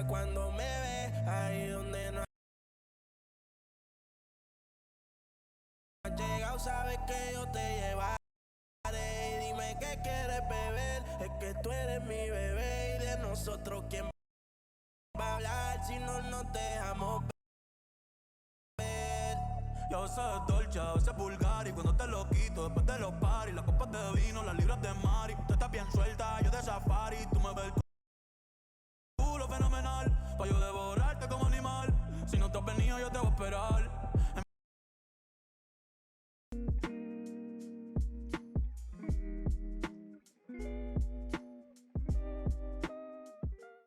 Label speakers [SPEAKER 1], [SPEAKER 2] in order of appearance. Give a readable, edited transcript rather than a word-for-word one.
[SPEAKER 1] Cuando me ve, ahí donde no has llegado, sabes que yo te llevaré. Y dime qué quieres beber, es que tú eres mi bebé. Y de nosotros, ¿quién va a hablar si no nos dejamos ver?
[SPEAKER 2] Yo sé dolce, a veces vulgar. Y cuando te lo quito, después de los paris, las copas de vino, las libras de mari. Tú estás bien suelta, yo de safari. Tú me ves el culo fenomenal, pa' yo devorarte como animal. Si no te has venido, yo te voy a esperar.